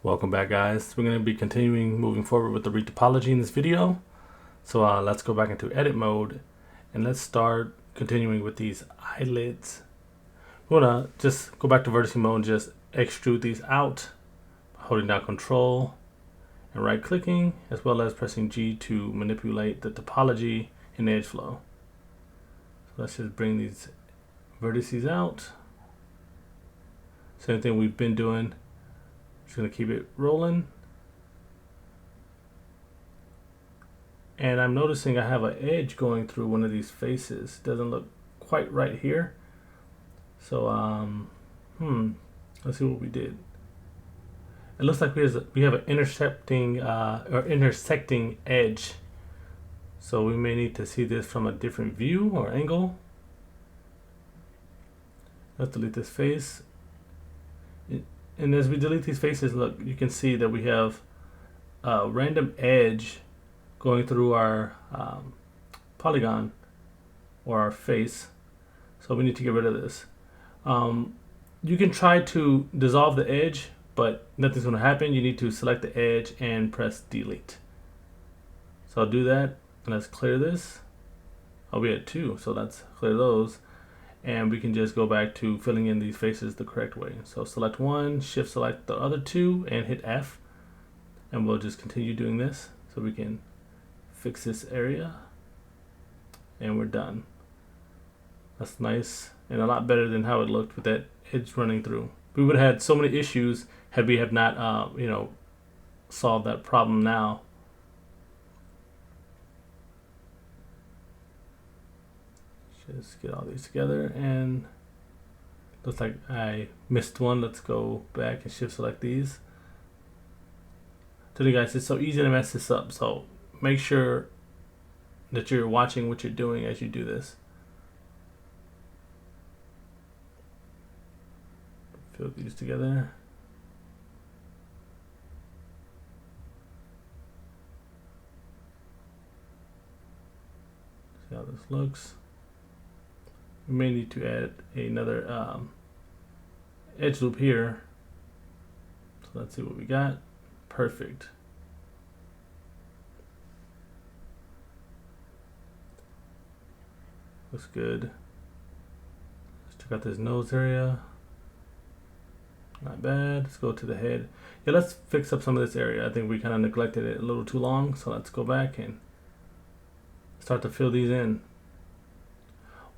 Welcome back, guys. We're going to be moving forward with the retopology in this video. So let's go back into edit mode and let's start continuing with these eyelids. We're going to just go back to vertex mode and just extrude these out, holding down Control and right clicking, as well as pressing G to manipulate the topology in edge flow. So let's just bring these vertices out. Same thing we've been doing. Just going to keep it rolling. And I'm noticing I have an edge going through one of these faces. Doesn't look quite right here. So, let's see what we did. It looks like we have an intersecting edge. So we may need to see this from a different view or angle. Let's delete this face. And as we delete these faces, look, you can see that we have a random edge going through our polygon or our face. So we need to get rid of this. You can try to dissolve the edge, but nothing's going to happen. You need to select the edge and press delete. So I'll do that. And let's clear this. Oh, we had two, so let's clear those. And we can just go back to filling in these faces the correct way. So select one, shift select the other two, and hit F. And we'll just continue doing this so we can fix this area. And we're done. That's nice and a lot better than how it looked with that edge running through. We would have had so many issues had we have not, solved that problem now. Just get all these together, and looks like I missed one. Let's go back and shift select these. Tell you guys, it's so easy to mess this up, so make sure that you're watching what you're doing as you do this. Fill these together. See how this looks. We may need to add another edge loop here. So let's see what we got. Perfect. Looks good. Let's check out this nose area. Not bad. Let's go to the head. Yeah, let's fix up some of this area. I think we kind of neglected it a little too long. So let's go back and start to fill these in.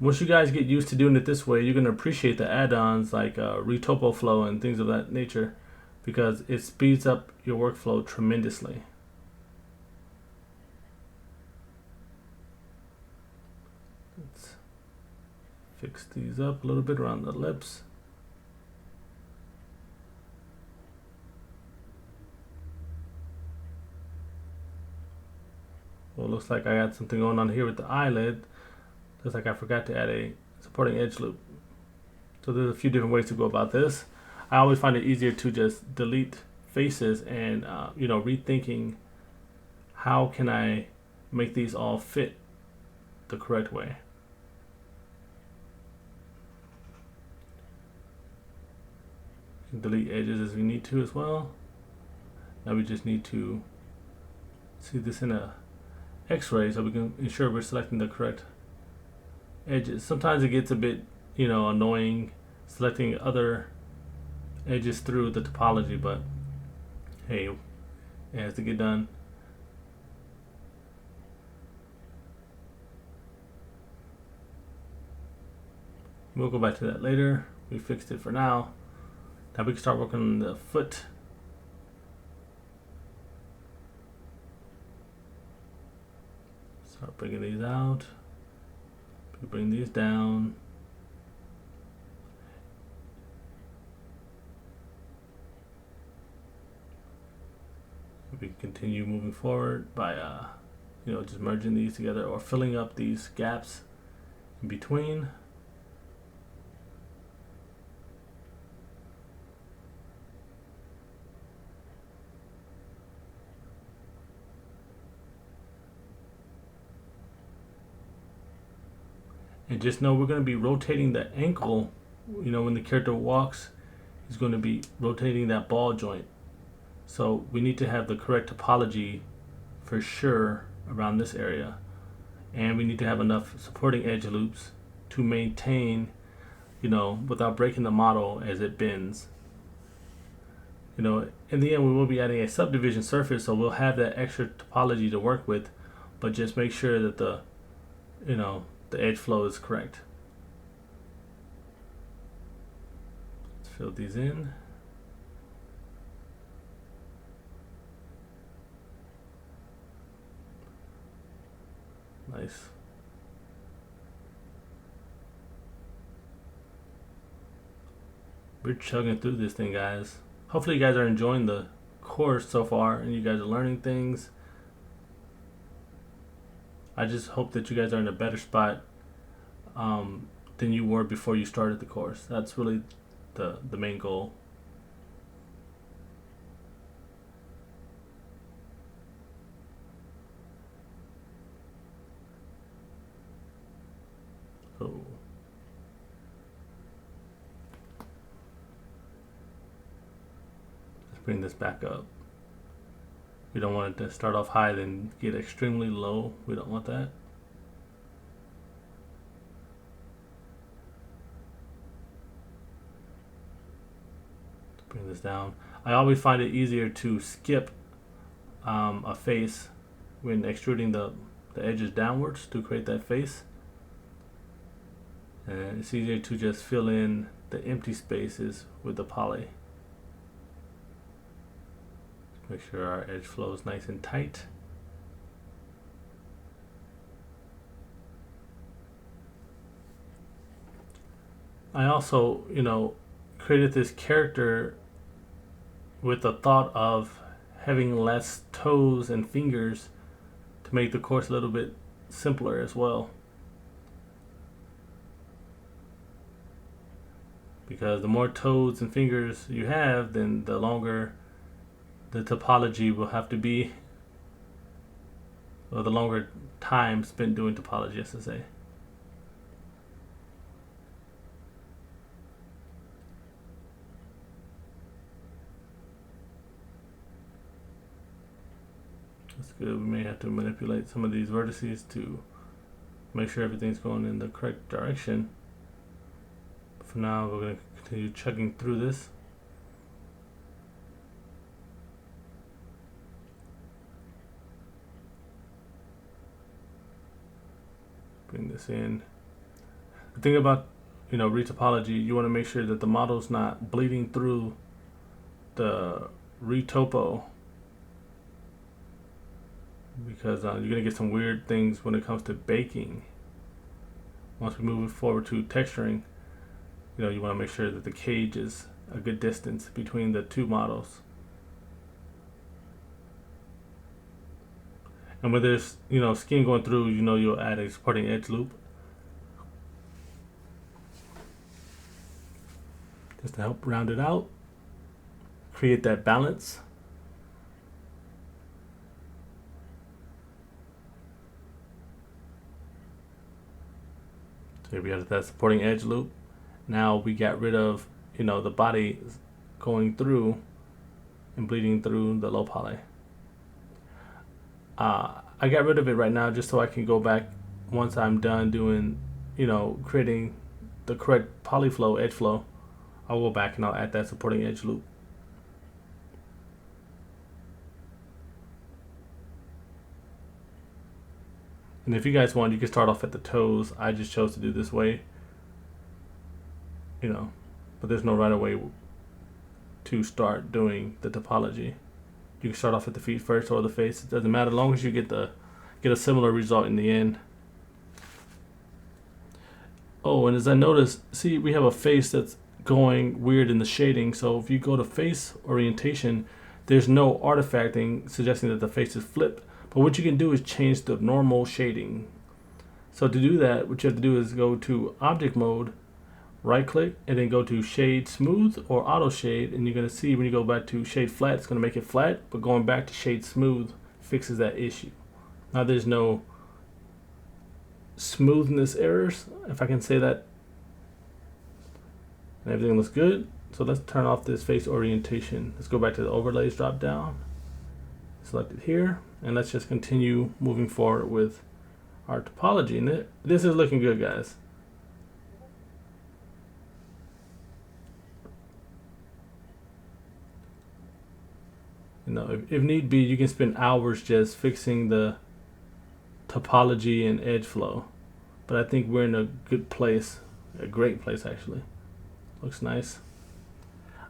Once you guys get used to doing it this way, you're going to appreciate the add-ons like Retopology and things of that nature, because it speeds up your workflow tremendously. Let's fix these up a little bit around the lips. Well, it looks like I got something going on here with the eyelid. Looks like I forgot to add a supporting edge loop. So there's a few different ways to go about this. I always find it easier to just delete faces and rethinking how can I make these all fit the correct way. You can delete edges as we need to as well. Now we just need to see this in a X-ray so we can ensure we're selecting the correct edges. Sometimes it gets a bit, annoying selecting other edges through the topology, but hey, it has to get done. We'll go back to that later. We fixed it for now. Now we can start working on the foot. Start bringing these out. Bring these down. We continue moving forward by just merging these together or filling up these gaps in between. And just know we're going to be rotating the ankle. When the character walks, he's going to be rotating that ball joint. So we need to have the correct topology for sure around this area, and we need to have enough supporting edge loops to maintain, without breaking the model as it bends. In the end, we will be adding a subdivision surface, so we'll have that extra topology to work with, but just make sure that the edge flow is correct. Let's fill these in. Nice. We're chugging through this thing, guys. Hopefully you guys are enjoying the course so far and you guys are learning things. I just hope that you guys are in a better spot than you were before you started the course. That's really the main goal. So let's bring this back up. We don't want it to start off high then get extremely low. We don't want that. Let's bring this down. I always find it easier to skip a face when extruding the edges downwards to create that face. And it's easier to just fill in the empty spaces with the poly. Make sure our edge flow is nice and tight. I also, created this character with the thought of having less toes and fingers to make the course a little bit simpler as well. Because the more toes and fingers you have, then the longer the topology will have to be, or the longer time spent doing topology, as to say. That's good. We may have to manipulate some of these vertices to make sure everything's going in the correct direction. For now, we're going to continue chugging through this. Bring this in. The thing about retopology, you want to make sure that the model's not bleeding through the retopo, because you're gonna get some weird things when it comes to baking. Once we move forward to texturing, you want to make sure that the cage is a good distance between the two models. And when there's skin going through, you'll add a supporting edge loop just to help round it out, create that balance. So here we have that supporting edge loop. Now we got rid of the body going through and bleeding through the low poly. I got rid of it right now just so I can go back once I'm done doing, creating the correct poly flow, edge flow. I'll go back and I'll add that supporting edge loop. And if you guys want, you can start off at the toes. I just chose to do this way, but there's no right way to start doing the topology. You can start off at the feet first or the face. It doesn't matter, as long as you get a similar result in the end. Oh, and as I noticed, see, we have a face that's going weird in the shading. So if you go to face orientation, there's no artifacting suggesting that the face is flipped. But what you can do is change the normal shading. So to do that, what you have to do is go to object mode, right click, and then go to shade smooth or auto shade, and you're going to see when you go back to shade flat, it's going to make it flat, but going back to shade smooth fixes that issue. Now there's no smoothness errors, if I can say that, and everything looks good. So let's turn off this face orientation. Let's go back to the overlays drop down, select it here, and let's just continue moving forward with our topology. And this is looking good, guys. You know, if need be, you can spend hours just fixing the topology and edge flow. But I think we're in a good place, a great place actually. Looks nice.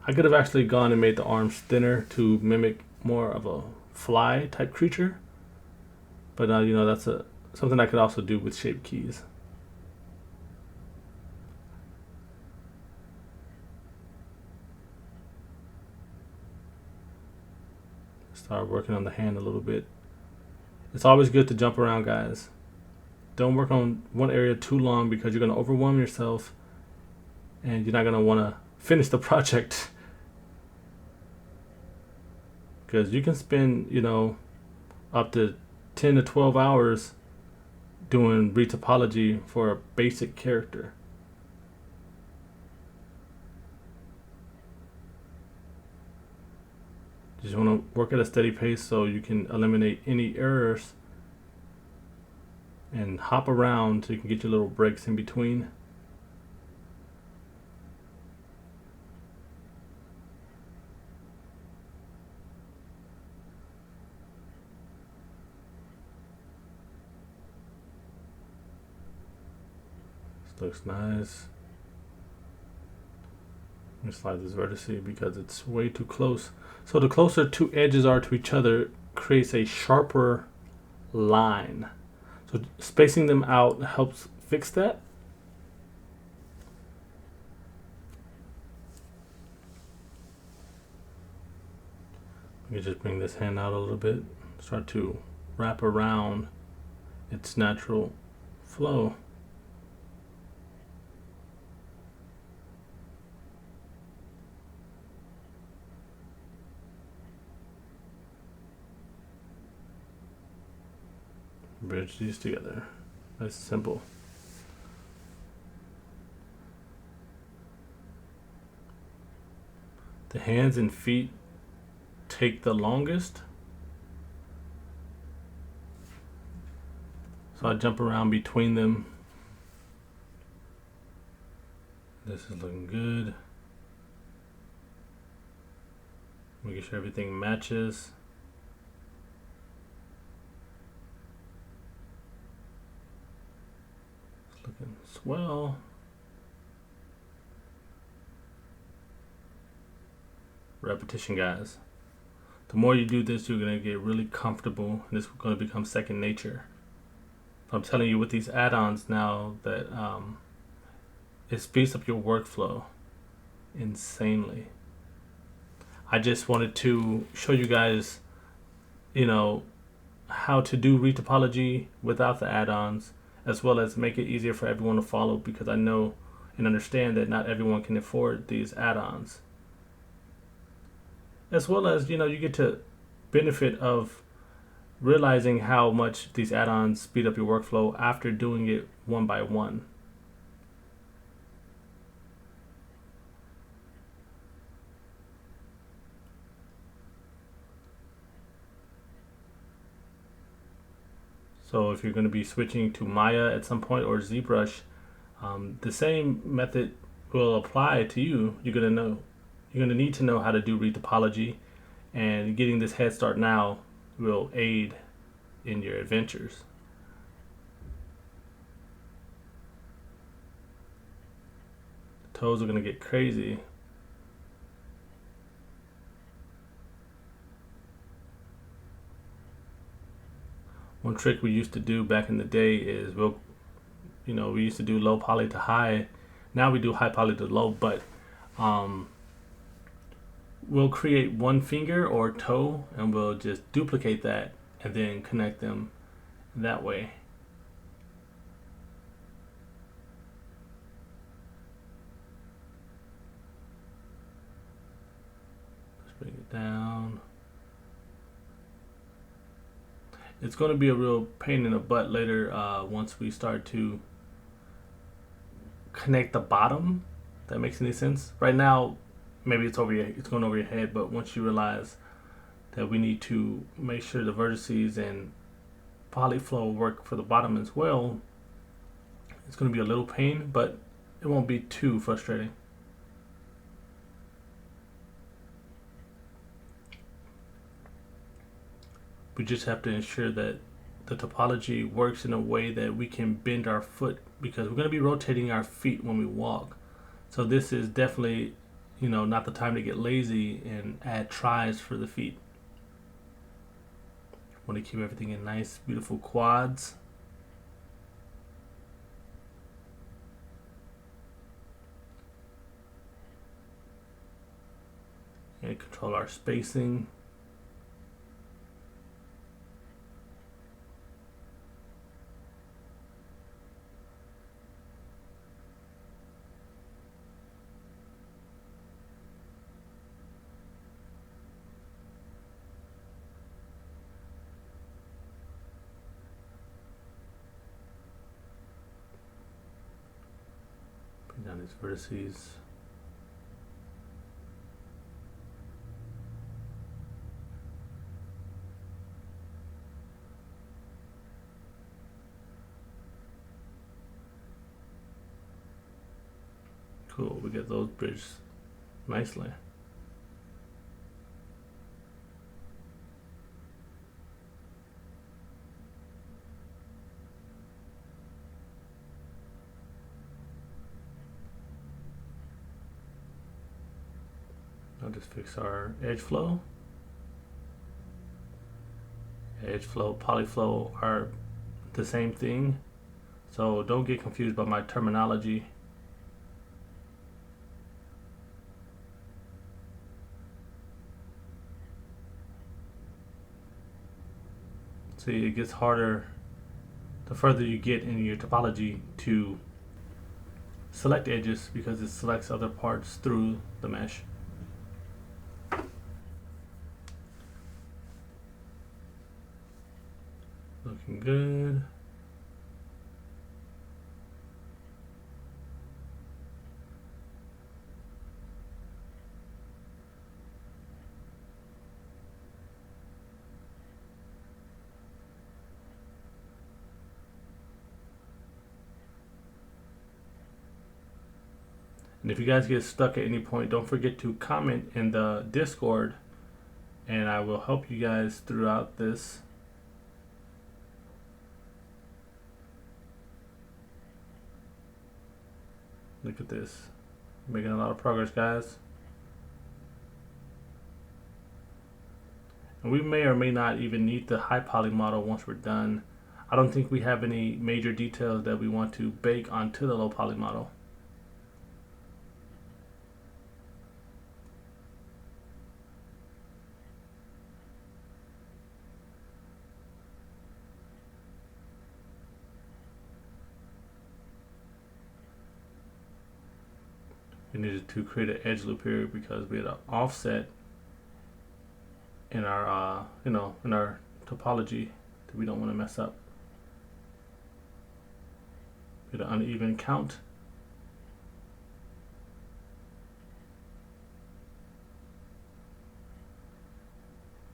I could have actually gone and made the arms thinner to mimic more of a fly type creature, but you know, that's something I could also do with shape keys. Start working on the hand a little bit. It's always good to jump around, guys. Don't work on one area too long because you're going to overwhelm yourself and you're not going to want to finish the project. Because you can spend, you know, up to 10 to 12 hours doing retopology for a basic character. You just want to work at a steady pace so you can eliminate any errors and hop around so you can get your little breaks in between. This looks nice. Let me slide this vertice because it's way too close. So the closer two edges are to each other creates a sharper line. So spacing them out helps fix that. Let me just bring this hand out a little bit. Start to wrap around its natural flow. Bridge these together. That's simple. The hands and feet take the longest. So I jump around between them. This is looking good. Making sure everything matches. Looking swell. Repetition, guys. The more you do this, you're going to get really comfortable, and this is going to become second nature. I'm telling you, with these add-ons now, that it speeds up your workflow insanely. I just wanted to show you guys, you know, how to do retopology without the add-ons, as well as make it easier for everyone to follow, because I know and understand that not everyone can afford these add-ons. As well as, you know, you get to benefit of realizing how much these add-ons speed up your workflow after doing it one by one. So if you're going to be switching to Maya at some point or ZBrush, the same method will apply to you. You're going to need to know how to do retopology, and getting this head start now will aid in your adventures. The toes are going to get crazy. One trick we used to do back in the day is we used to do low poly to high. Now we do high poly to low, but we'll create one finger or toe and we'll just duplicate that and then connect them that way. Let's bring it down. It's going to be a real pain in the butt later once we start to connect the bottom. If that makes any sense. Right now, maybe it's going over your head, but once you realize that we need to make sure the vertices and polyflow work for the bottom as well, it's going to be a little pain, but it won't be too frustrating. We just have to ensure that the topology works in a way that we can bend our foot, because we're going to be rotating our feet when we walk. So this is definitely, not the time to get lazy and add tries for the feet. Want to keep everything in nice, beautiful quads. And control our spacing. Bring down these vertices. Cool, we get those bridged nicely. I'll just fix our edge flow. Edge flow, polyflow are the same thing, so don't get confused by my terminology. See, it gets harder the further you get in your topology to select edges, because it selects other parts through the mesh. Looking good. And if you guys get stuck at any point, don't forget to comment in the Discord, and I will help you guys throughout this. Look at this. Making a lot of progress, guys. And we may or may not even need the high poly model once we're done. I don't think we have any major details that we want to bake onto the low poly model. We needed to create an edge loop here because we had an offset in our in our topology that we don't want to mess up. We had an uneven count.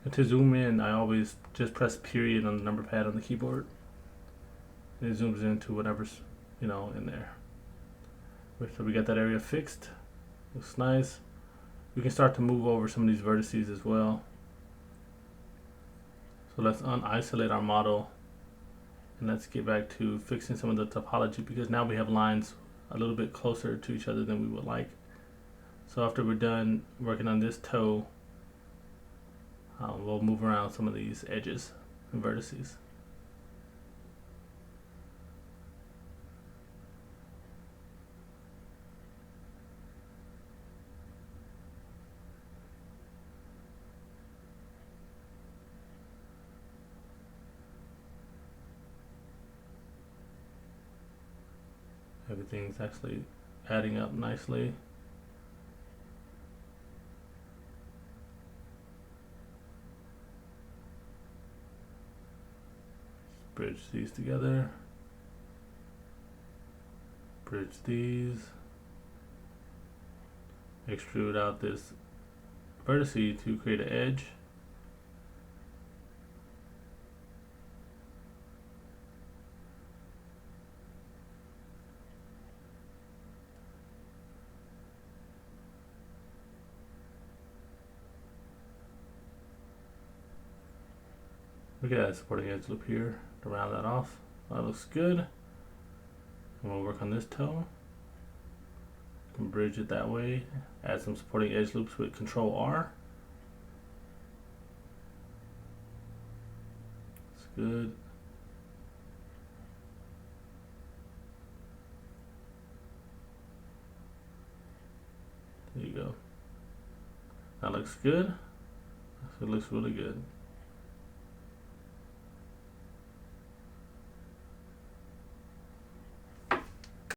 And to zoom in, I always just press period on the number pad on the keyboard, and it zooms into whatever's in there. So we got that area fixed. Looks nice. We can start to move over some of these vertices as well. So let's unisolate our model, and let's get back to fixing some of the topology, because now we have lines a little bit closer to each other than we would like. So after we're done working on this toe, we'll move around some of these edges and vertices. Everything's actually adding up nicely. Bridge these together. Bridge these. extrude out this vertice to create an edge. Look at that supporting edge loop here to round that off. That looks good. And we'll work on this toe. Can bridge it that way. Add some supporting edge loops with Control R. It's good. There you go. That looks good. It looks really good.